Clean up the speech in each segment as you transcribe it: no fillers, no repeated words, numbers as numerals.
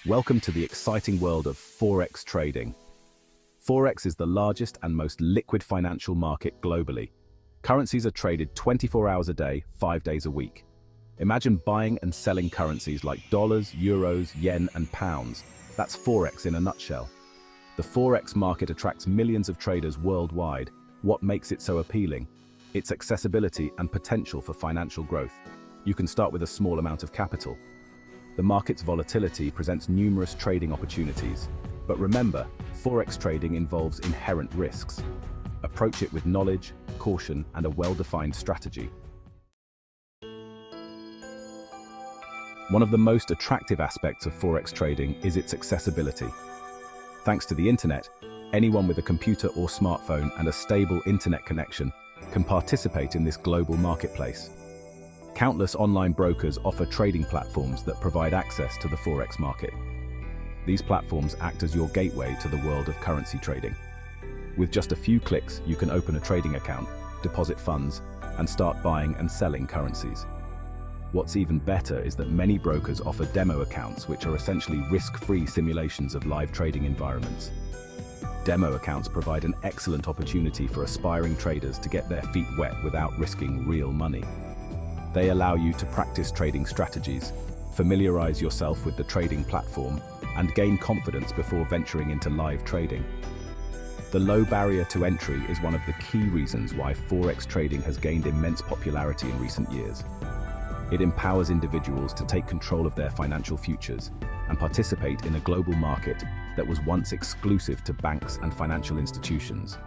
Welcome to the exciting world of Forex trading. Forex is the largest and most liquid financial market globally. Currencies are traded 24 hours a day, 5 days a week. Imagine buying and selling currencies like dollars, euros, yen, and pounds. That's Forex in a nutshell. The Forex market attracts millions of traders worldwide. What makes it so appealing? Its accessibility and potential for financial growth. You can start with a small amount of capital. The market's volatility presents numerous trading opportunities. But remember, Forex trading involves inherent risks. Approach it with knowledge, caution, and a well-defined strategy. One of the most attractive aspects of Forex trading is its accessibility. Thanks to the internet, anyone with a computer or smartphone and a stable internet connection can participate in this global marketplace. Countless online brokers offer trading platforms that provide access to the Forex market. These platforms act as your gateway to the world of currency trading. With just a few clicks, you can open a trading account, deposit funds, and start buying and selling currencies. What's even better is that many brokers offer demo accounts, which are essentially risk-free simulations of live trading environments. Demo accounts provide an excellent opportunity for aspiring traders to get their feet wet without risking real money. They allow you to practice trading strategies, familiarize yourself with the trading platform, and gain confidence before venturing into live trading. The low barrier to entry is one of the key reasons why Forex trading has gained immense popularity in recent years. It empowers individuals to take control of their financial futures and participate in a global market that was once exclusive to banks and financial institutions.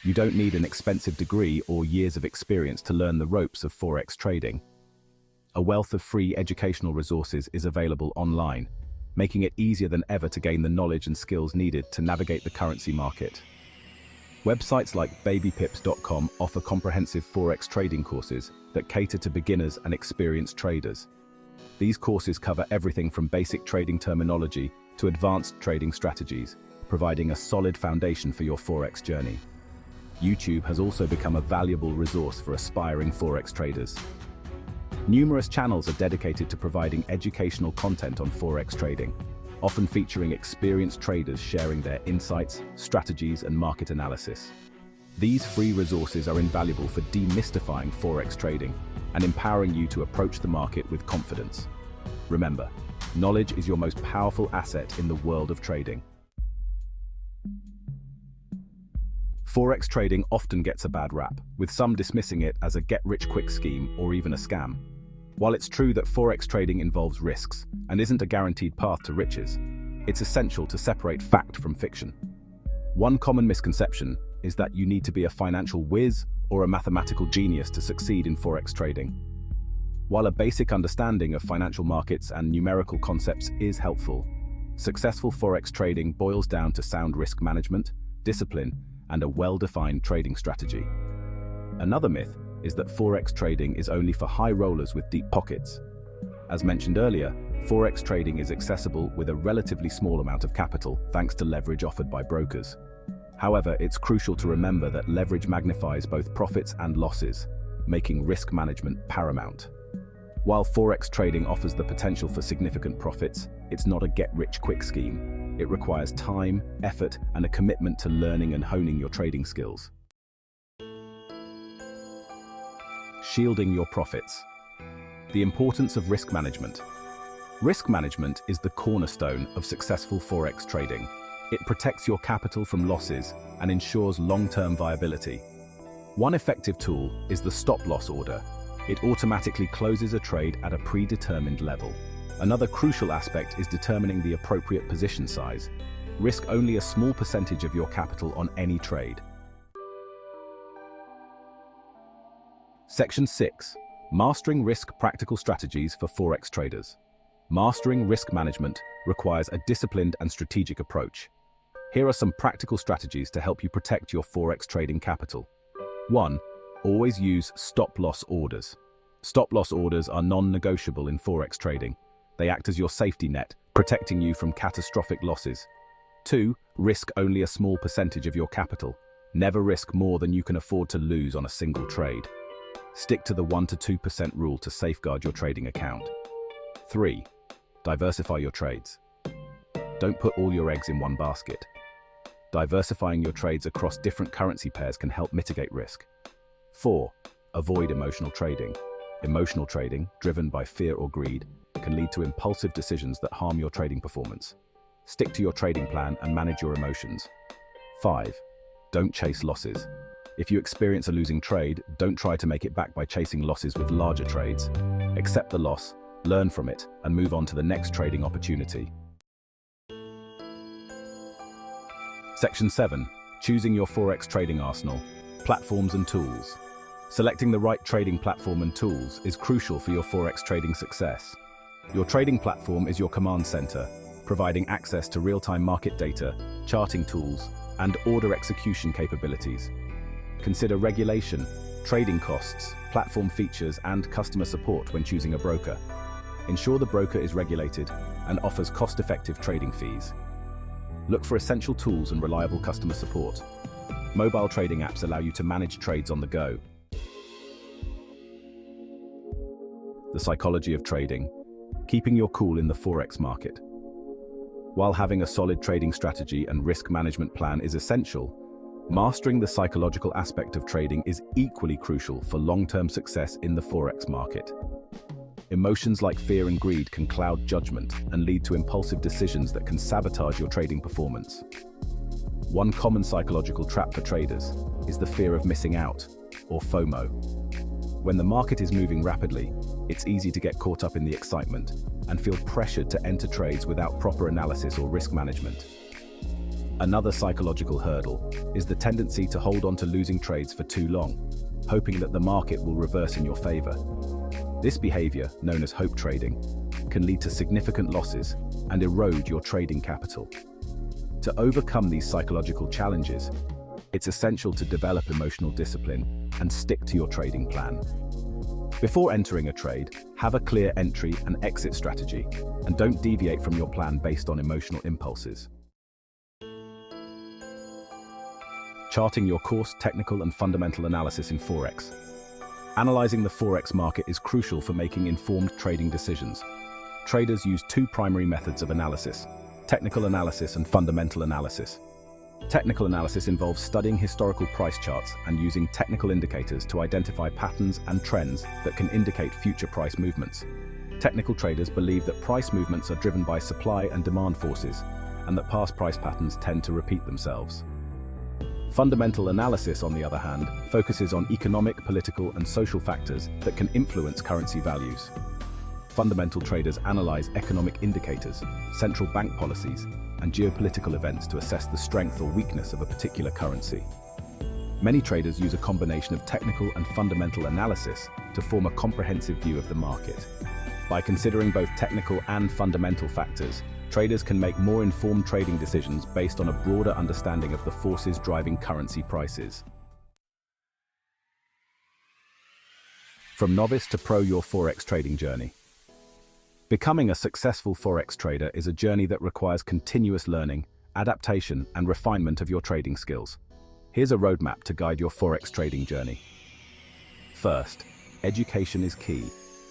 You don't need an expensive degree or years of experience to learn the ropes of Forex trading. A wealth of free educational resources is available online, making it easier than ever to gain the knowledge and skills needed to navigate the currency market. Websites like babypips.com offer comprehensive Forex trading courses that cater to beginners and experienced traders. These courses cover everything from basic trading terminology to advanced trading strategies, providing a solid foundation for your Forex journey. YouTube has also become a valuable resource for aspiring Forex traders. Numerous channels are dedicated to providing educational content on Forex trading, often featuring experienced traders sharing their insights, strategies, and market analysis. These free resources are invaluable for demystifying Forex trading and empowering you to approach the market with confidence. Remember, knowledge is your most powerful asset in the world of trading. Forex trading often gets a bad rap, with some dismissing it as a get-rich-quick scheme or even a scam. While it's true that Forex trading involves risks and isn't a guaranteed path to riches, it's essential to separate fact from fiction. One common misconception is that you need to be a financial whiz or a mathematical genius to succeed in Forex trading. While a basic understanding of financial markets and numerical concepts is helpful, successful Forex trading boils down to sound risk management, discipline, and a well-defined trading strategy. Another myth is that Forex trading is only for high rollers with deep pockets. As mentioned earlier, Forex trading is accessible with a relatively small amount of capital thanks to leverage offered by brokers. However, it's crucial to remember that leverage magnifies both profits and losses, making risk management paramount. While Forex trading offers the potential for significant profits, it's not a get-rich-quick scheme. It requires time, effort, and a commitment to learning and honing your trading skills. Shielding your profits. The importance of risk management. Risk management is the cornerstone of successful Forex trading. It protects your capital from losses and ensures long-term viability. One effective tool is the stop-loss order. It automatically closes a trade at a predetermined level. Another crucial aspect is determining the appropriate position size. Risk only a small percentage of your capital on any trade. Section 6. Mastering Risk Practical Strategies for Forex Traders. Mastering risk management requires a disciplined and strategic approach. Here are some practical strategies to help you protect your Forex trading capital. 1. Always use stop-loss orders. Stop-loss orders are non-negotiable in Forex trading. They act as your safety net, protecting you from catastrophic losses. 2. Risk only a small percentage of your capital. Never risk more than you can afford to lose on a single trade. Stick to the 1 to 2% rule to safeguard your trading account. 3. Diversify your trades. Don't put all your eggs in one basket. Diversifying your trades across different currency pairs can help mitigate risk. 4. Avoid emotional trading. Emotional trading, driven by fear or greed, can lead to impulsive decisions that harm your trading performance. Stick to your trading plan and manage your emotions. 5. Don't chase losses. If you experience a losing trade, don't try to make it back by chasing losses with larger trades. Accept the loss, learn from it, and move on to the next trading opportunity. Section 7. Choosing your Forex trading arsenal, platforms and tools. Selecting the right trading platform and tools is crucial for your Forex trading success. Your trading platform is your command center, providing access to real-time market data, charting tools, and order execution capabilities. Consider regulation, trading costs, platform features, and customer support when choosing a broker. Ensure the broker is regulated and offers cost-effective trading fees. Look for essential tools and reliable customer support. Mobile trading apps allow you to manage trades on the go. The psychology of trading, keeping your cool in the Forex market. While having a solid trading strategy and risk management plan is essential, mastering the psychological aspect of trading is equally crucial for long-term success in the Forex market. Emotions like fear and greed can cloud judgment and lead to impulsive decisions that can sabotage your trading performance. One common psychological trap for traders is the fear of missing out, or FOMO. When the market is moving rapidly, it's easy to get caught up in the excitement and feel pressured to enter trades without proper analysis or risk management. Another psychological hurdle is the tendency to hold on to losing trades for too long, hoping that the market will reverse in your favor. This behavior, known as hope trading, can lead to significant losses and erode your trading capital. To overcome these psychological challenges, it's essential to develop emotional discipline and stick to your trading plan. Before entering a trade, have a clear entry and exit strategy, and don't deviate from your plan based on emotional impulses. Charting your course, technical and fundamental analysis in Forex. Analyzing the Forex market is crucial for making informed trading decisions. Traders use two primary methods of analysis: technical analysis and fundamental analysis. Technical analysis involves studying historical price charts and using technical indicators to identify patterns and trends that can indicate future price movements. Technical traders believe that price movements are driven by supply and demand forces, and that past price patterns tend to repeat themselves. Fundamental analysis, on the other hand, focuses on economic, political, and social factors that can influence currency values. Fundamental traders analyze economic indicators, central bank policies, and geopolitical events to assess the strength or weakness of a particular currency. Many traders use a combination of technical and fundamental analysis to form a comprehensive view of the market. By considering both technical and fundamental factors, traders can make more informed trading decisions based on a broader understanding of the forces driving currency prices. From novice to pro, your Forex trading journey. Becoming a successful Forex trader is a journey that requires continuous learning, adaptation, and refinement of your trading skills. Here's a roadmap to guide your Forex trading journey. First, education is key.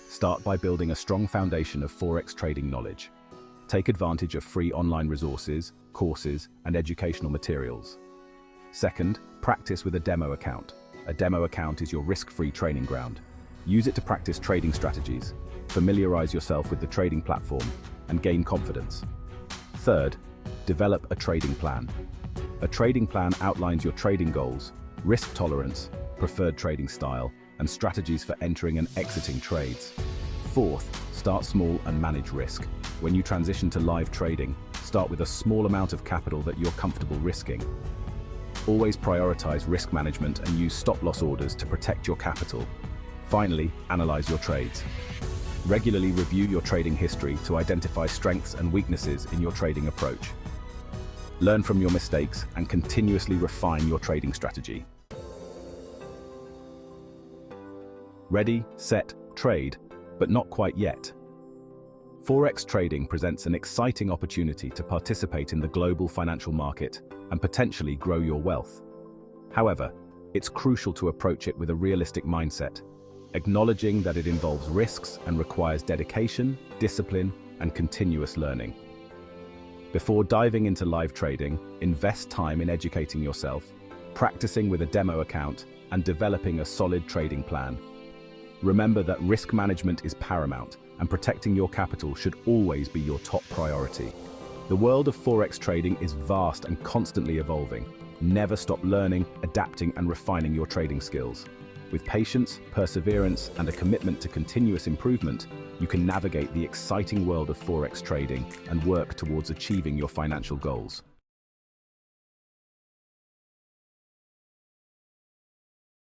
Start by building a strong foundation of Forex trading knowledge. Take advantage of free online resources, courses, and educational materials. Second, practice with a demo account. A demo account is your risk-free training ground. Use it to practice trading strategies, familiarize yourself with the trading platform, and gain confidence. Third, develop a trading plan. A trading plan outlines your trading goals, risk tolerance, preferred trading style, and strategies for entering and exiting trades. Fourth, start small and manage risk. When you transition to live trading, start with a small amount of capital that you're comfortable risking. Always prioritize risk management and use stop-loss orders to protect your capital. Finally, analyze your trades. Regularly review your trading history to identify strengths and weaknesses in your trading approach. Learn from your mistakes and continuously refine your trading strategy. Ready, set, trade, but not quite yet. Forex trading presents an exciting opportunity to participate in the global financial market and potentially grow your wealth. However, it's crucial to approach it with a realistic mindset. acknowledging that it involves risks and requires dedication, discipline, and continuous learning. Before diving into live trading, invest time in educating yourself, practicing with a demo account, and developing a solid trading plan. Remember that risk management is paramount, and protecting your capital should always be your top priority. The world of Forex trading is vast and constantly evolving. Never stop learning, adapting, and refining your trading skills. With patience, perseverance, and a commitment to continuous improvement, you can navigate the exciting world of Forex trading and work towards achieving your financial goals.